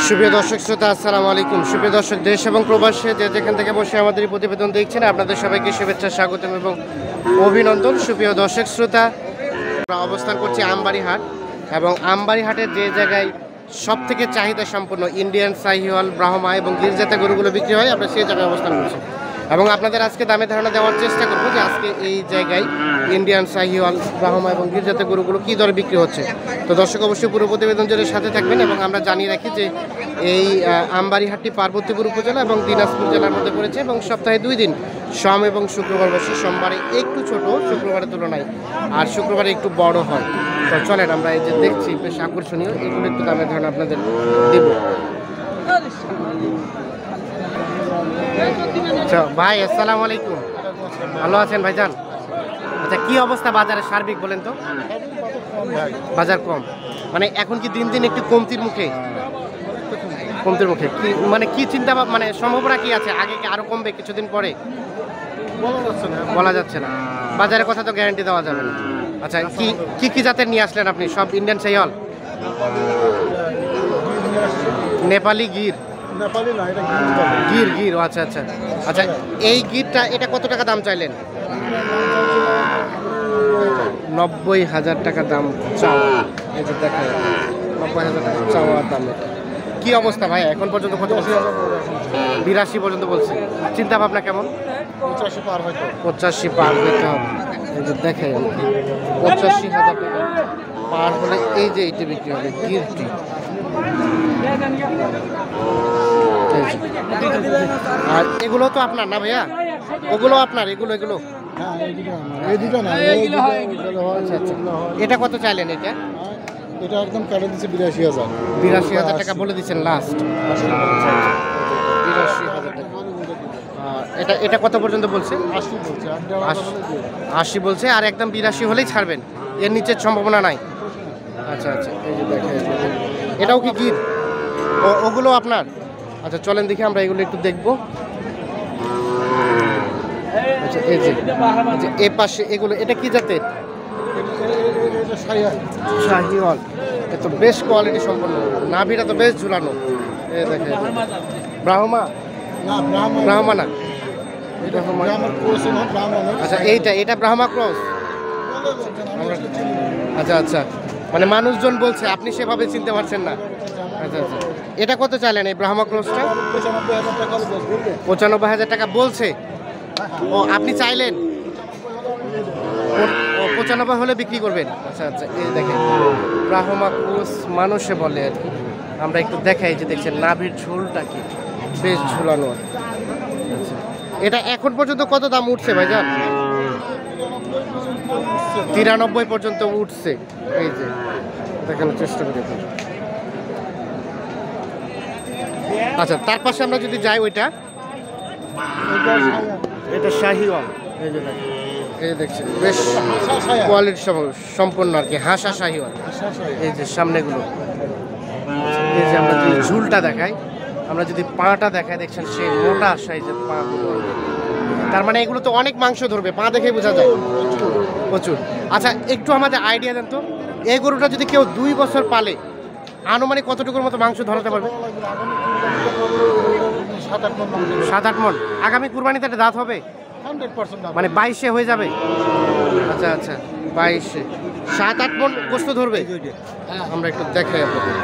সুপ্রিয় দর্শক শ্রোতা, আসসালামু আলাইকুম। সুপ্রিয় দর্শক, দেশ এবং প্রবাসে যে যেখান থেকে বসে আমাদের এই প্রতিবেদন দেখছেন, আপনাদের সবাইকে শুভেচ্ছা, স্বাগতম এবং অভিনন্দন। সুপ্রিয় দর্শক শ্রোতা, আমরা অবস্থান করছি আমবাড়ি হাট, এবং আমবাড়ি হাটের যে জায়গায় সব থেকে চাহিদা সম্পন্ন ইন্ডিয়ান শাহিওয়াল, ব্রাহ্মা এবং গিরজাতের গরুগুলো বিক্রি হয়, আমরা সেই জায়গায় অবস্থান করছি এবং আপনাদের আজকে দামে ধারণা দেওয়ার চেষ্টা করবো যে আজকে এই জায়গায় ইন্ডিয়ান শাহিওয়াল, ব্রাহ্মা এবং গিরজাতের গরুগুলো কী দরে বিক্রি হচ্ছে। তো দর্শক, অবশ্যই পুরো প্রতিবেদন জুড়ে সাথে থাকবেন। এবং আমরা জানিয়ে রাখি যে এই আমবাড়ি হাটটি পার্বতীপুর উপজেলা এবং দিনাজপুর জেলার মধ্যে পড়েছে এবং সপ্তাহে 2 দিন, সোম এবং শুক্রবার বসে। সোমবারে একটু ছোট শুক্রবারের তুলনায়, আর শুক্রবারে একটু বড় হয়। তো চলেন আমরা এই যে দেখছি বেশ আকর্ষণীয়, এগুলো একটু দামে ধারণা আপনাদের দেব। আচ্ছা ভাই, আসসালামু আলাইকুম। ভালো আছেন ভাইজান? আচ্ছা, কি অবস্থা বাজারে সার্বিক বলেন তো? বাজার কম, মানে এখন কি দিন দিন একটু কমতির মুখে? কমতির মুখে কি মানে কি চিন্তা মানে সম্ভাবনা কি আছে? আগে কি আরো কমবে কিছুদিন পরে? বলা যাচ্ছে না। বাজারের কথা তো গ্যারান্টি দেওয়া যাবে না। আচ্ছা, কি কি জাতের নিয়ে আসলেন আপনি? সব ইন্ডিয়ান শাহিওয়াল? নেপালি গির? গির গির, আচ্ছা আচ্ছা আচ্ছা। এই গিরটা এটা কত টাকা দাম চাইলেন? 90,000 টাকা দাম চাওয়া। এই যে দেখা 90,000 টাকা চাওয়া দাম। কি অবস্থা ভাই এখন পর্যন্ত? কত? 82 পর্যন্ত বলছে। চিন্তা ভাবনা কেমন? 85 পার হইতে হবে। এই যে দেখাই 85,000 টাকা পার হলে এই যে এইটা বিক্রি হবে গিরটি। আর এগুলো তো আপনার না ভাইয়া? ওগুলো আপনার? এগুলো এটা কত চাইলেন? এটা একদম কাটে দিচ্ছে 82,000। 82,000 টাকা বলে দিচ্ছেন লাস্ট। 82,000 টাকা। এটা কত পর্যন্ত বলছে? 80 বলছে। আর একদম 82 হলেই ছাড়বেন, এর নিচের সম্ভাবনা নাই? আচ্ছা আচ্ছা, এই যে দেখেন এটাও কি গির? ওগুলো আপনার? আচ্ছা চলেন দেখি আমরা এগুলো একটু দেখবো। আচ্ছা, এই যে এ পাশে এগুলো, এটা কি জাতের? শাহিওয়াল। এ তো বেশ কোয়ালিটি সম্পন্ন, নাভিটা তো বেশ ঝুলানো। এই দেখেন ব্রাহ্মা? ব্রাহ্মা না, আচ্ছা এটা ব্রাহ্মা ক্রস। আচ্ছা আচ্ছা, মানে মানুষজন বলছে, আপনি সেভাবে চিনতে পারছেন না। আচ্ছা আচ্ছা, এটা কত চাইলেন এই ব্রাহ্মা ক্রসটা? 95,000 টাকা বলছে। ও আপনি চাইলেন 95 হলে বিক্রি করবেন? আচ্ছা আচ্ছা, এই দেখেন ব্রাহ্মা ক্রস মানুষে বলে আর কি। আমরা একটু দেখাই যে দেখছেন নাভির ঝোলটা কি বেশ ঝুলানো। আচ্ছা, এটা এখন পর্যন্ত কত দাম উঠছে ভাইজান? 93 পর্যন্ত উঠছে। এই যে দেখানোর চেষ্টা করি। আচ্ছা, তার পাশে আমরা যদি যাই, ওইটা এটা শাহিওয়াল। এই যে দেখেন, এই দেখছেন বেশ কোয়ালিটি সম্পন্ন আর কি, হাসা শাহিওয়াল। এই যে সামনেগুলো, এই যে আমরা যদি ঝুলটা দেখাই, আমরা যদি পাটা দেখাই, দেখছেন সেই মোটা সাইজের পা। তার মানে এগুলো তো অনেক মাংস ধরবে, পা দেখে বোঝা যায় প্রচুর। আচ্ছা, একটু আমাদের আইডিয়া দেন তো, এই গরুটা যদি কেউ 2 বছর পালে আনুমানিক কতটুকুর মতো মাংস ধরাতে পারবে? 7-8 মণ। আগামী কুরবানিতে একটা দাঁত হবে? 100% মানে 22-এ হয়ে যাবে? আচ্ছা আচ্ছা, 22-এ 7-8 মণ গোস্ত ধরবে। আমরা একটু দেখাই আপনাদের।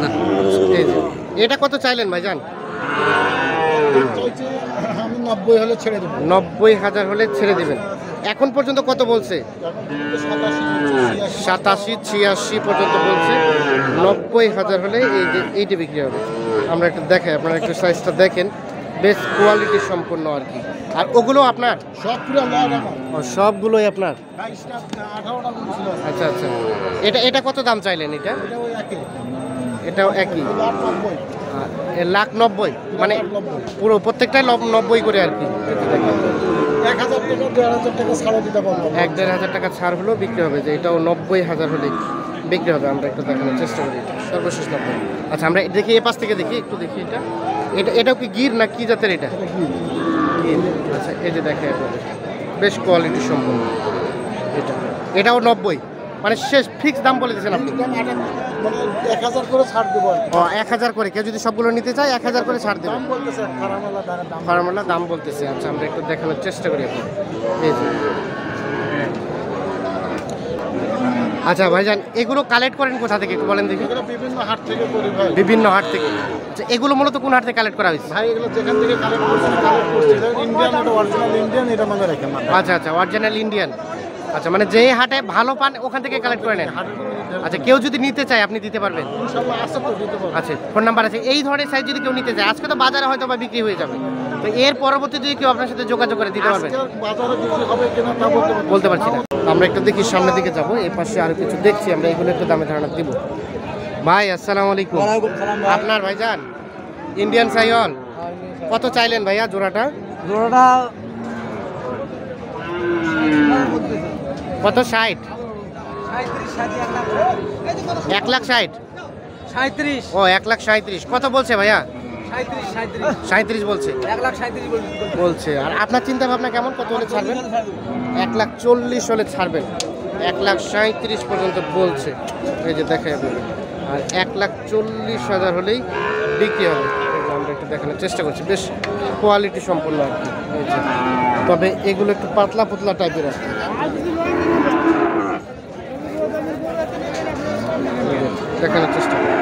না, এই যে এটা কত চাইলেন ভাইজান? আমি 90 হলে ছেড়ে দেব। 90,000 হলে ছেড়ে দেবেন। এখন পর্যন্ত কত বলছে? 87-86 পর্যন্ত বলছে। 90,000 হলে এই যে এইটা বিক্রি হবে। আমরা একটু দেখাই, আপনারা একটু সাইজটা দেখেন, বেশ কোয়ালিটি সম্পন্ন আর কি। আর ওগুলো আপনার? সব পুরো লাল আমার। সবগুলোই আপনার? 18টা ছিল। আচ্ছা আচ্ছা, এটা কত দাম চাইলেন? এটাও একই। এটাও একই? 1,90,000, মানে 90 পুরো প্রত্যেকটাই 90 করে আর কি। 1,000 টাকা 1,500 টাকা ছাড় দিতে পারবো। 1,500 টাকা ছাড় হলেও বিক্রি হবে, যে এটাও 90,000 হলে বিক্রি হবে। আমরা একটু দেখানোর চেষ্টা করি, সর্বশেষ 90। আচ্ছা, আমরা দেখি এ পাশ থেকে দেখি, একটু দেখি এটাও কি গির না কি জাতের? এটা গির। আচ্ছা, এই যে দেখে আপনাদের বেশ কোয়ালিটি সম্পন্ন। এটাও 90। মানে শেষ ফিক্স দাম বলে দিয়েছেন আপনি? দাম মানে 1000 করে ছাড় দেবো আর কি। ও 1000 করে, কেউ যদি সবগুলো নিতে চায় 1000 করে ছাড় দেবেন। দাম বলতেছে ফার্মালা দাম। ফার্মালা দাম বলতেছে। আচ্ছা আমরা একটু দেখানোর চেষ্টা করি এখন। এই যে। আচ্ছা ভাইজান, এগুলো কালেক্ট করেন কোথা থেকে একটু বলেন দেখি? এগুলো বিভিন্ন হাট থেকে করি ভাই। বিভিন্ন হাট থেকে। আচ্ছা এগুলো মূলত কোন হাট থেকে কালেক্ট করা হয়েছে? ভাই এগুলো যেখান থেকে কালেক্ট করছি এটা ইন্ডিয়ান, এটা অরিজিনাল ইন্ডিয়ান, এটা মানে রেখে মানে। আচ্ছা আচ্ছা, অরিজিনাল ইন্ডিয়ান। আচ্ছা মানে যেই হাটে ভালো পান ওখান থেকে কালেক্ট করে নেন। আচ্ছা কেউ যদি নিতে চায় আপনি দিতে পারবেন? ইনশাআল্লাহ আছে তো, দিতে পারবো। আচ্ছা ফোন নাম্বার আছে? এই ধরনের সাইজ যদি কেউ নিতে চায়, আজকে তো বাজারে হয়তো বা বিক্রি হয়ে যাবে, তো এর পরবর্তী যদি কেউ আপনার সাথে যোগাযোগ করে দিতে পারবেন? আজকে বাজারে বিক্রি হবে কিনা তা বলতে পারছি না। আমরা একটু দেখি সামনের দিকে যাবো, এই পাশে আরো কিছু দেখছি আমরা, এগুলো একটু দামে ধারণা দিব। ভাই আসসালামু আলাইকুম। আপনার ভাইজান ইন্ডিয়ান সাইওয়াল কত চাইলেন ভাইয়া জোড়াটা? জোড়াটা কত? 60? 1,60,000? 37 ও 1,37,000 কত বলছে ভাইয়া? 37 বলছে। 1,37 বলছে। আর আপনার চিন্তা ভাবনা কেমন, কত হলে ছাড়বেন? 1,40,000 হলে ছাড়বেন। 1,37,000 পর্যন্ত বলছে, এই যে দেখা যাবে। আর 1,40,000 হলেই বিক্রি হবে। এই যে আমরা একটু দেখানোর চেষ্টা করছি, বেশ কোয়ালিটি সম্পন্ন আর কি। এই যে তবে এগুলো একটু পাতলা পাতলা টাইপের আর কি। এই যে দেখানোর চেষ্টা করি।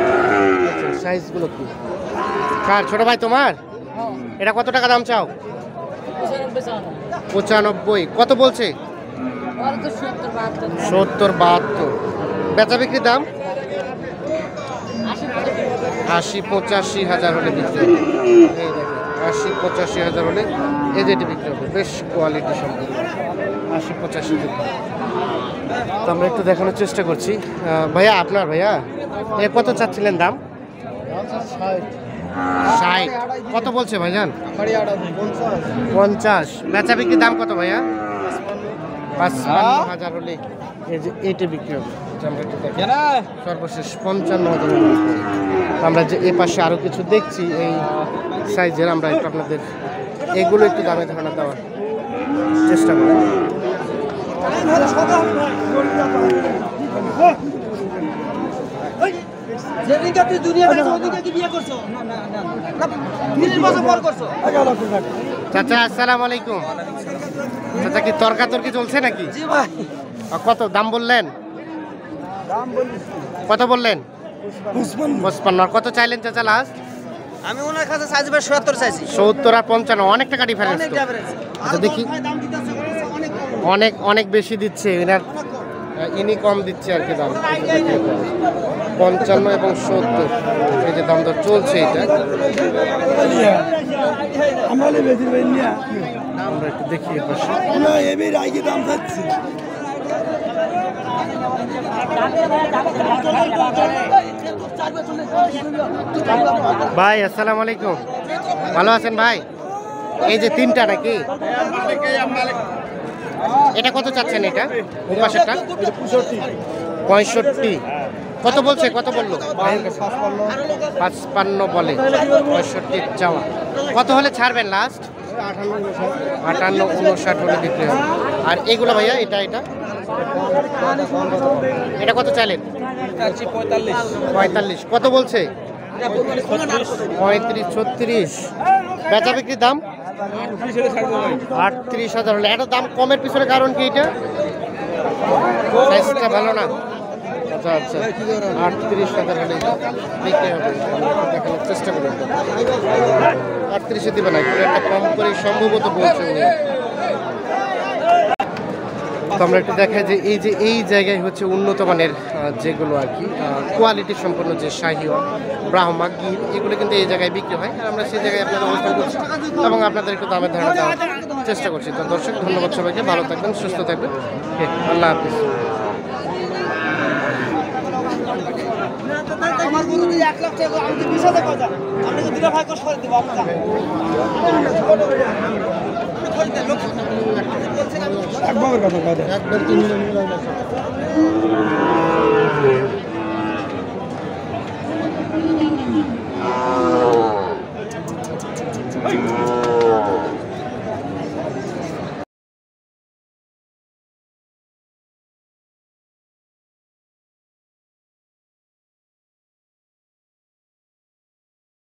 আচ্ছা সাইজগুলো কি? কার ছোট ভাই তোমার? এটা কত টাকা দাম চাও? 95। কত বলছে? 70-72। বেচা বিক্রির দাম 80-85,000 হলে বিক্রি হবে। এই দেখেন 80-85,000 হলে এই যেটি বিক্রি হবে, বেশ কোয়ালিটি সম্পূর্ণ। 80-85,000। তো আমরা একটু দেখানোর চেষ্টা করছি। ভাইয়া আপনার ভাইয়া এ কত চাচ্ছিলেন দাম? 60। কত বলছে ভাইজান? 50। বেচা বিক্রির দাম কত ভাইয়া? 55,000 হলে এই যে এইটা বিক্রি হবে। আমরা একটু দেখি, সর্বশেষ 55,000 হলে বিক্রি হবে। আমরা যে এ পাশে আরো কিছু দেখছি এই সাইজের, আমরা একটু আপনাদের এগুলো একটু দামে ধারণা দেওয়ার চেষ্টা করি। চাচা আসসালামু আলাইকুম। চাচা কি তর্কাতর্কি চলছে নাকি? কত দাম বললেন? কত বললেন? 55। আর কত চাইলেন চাচা লাস্ট? আমি ওনার কাছে চাইছি 70 চাইছি। 70 আর 55 অনেক টাকা ডিফারেন্স তো। আচ্ছা দেখি, অনেক অনেক বেশি দিচ্ছে এনার, ইনি কম দিচ্ছে আর কি দাম। 55 এবং 70 এই যে দাম দর চলছে এটা। আমরা একটু দেখি এর পাশে। ভাই আসসালামু আলাইকুম, ভালো আছেন ভাই? এই যে তিনটা নাকি, এটা কত চাচ্ছেন? এটা ওই পাশেরটা 65। কত বলছে? কত বললো? 55 বলে, 65 চাওয়া। কত হলে ছাড়বেন লাস্ট? 58-59 হলে বিক্রি হবে। আর এগুলো ভাইয়া এটা এটা এটা কত চাইলেন? 45। কত বলছে? 35-36। বেচা বিক্রির দাম 38,000 হলে। এটা দাম কমের পিছনে কারণ কি? এটা সাইজটা ভালো না। আচ্ছা আচ্ছা, 38,000 হলে বিক্রি হবে। দেখানোর চেষ্টা করি। 38-এ দিবে না, একটু একটা কম করে সম্ভবত বলছে উনি। তো আমরা একটু দেখাই যে এই জায়গায় হচ্ছে উন্নত মানের যেগুলো আর কি কোয়ালিটি সম্পন্ন যে শাহিওয়াল, ব্রাহ্মা, গির, এগুলো কিন্তু এই জায়গায় বিক্রি হয়। আর আমরা সেই জায়গায় আপনাদের অবস্থান করছি এবং আপনাদের একটু দামের ধারণা দেওয়ার চেষ্টা করছি। তো দর্শক ধন্যবাদ সবাইকে, ভালো থাকবেন, সুস্থ থাকবেন, আল্লাহ হাফিজ। আমার গরু যদি 1 লাখ টাকা, আমি তো 20,000 টাকা আপনাকে দিলে ভাই কষ্ট করে দেব। একবার কথা একবার 3 মিলিয়ন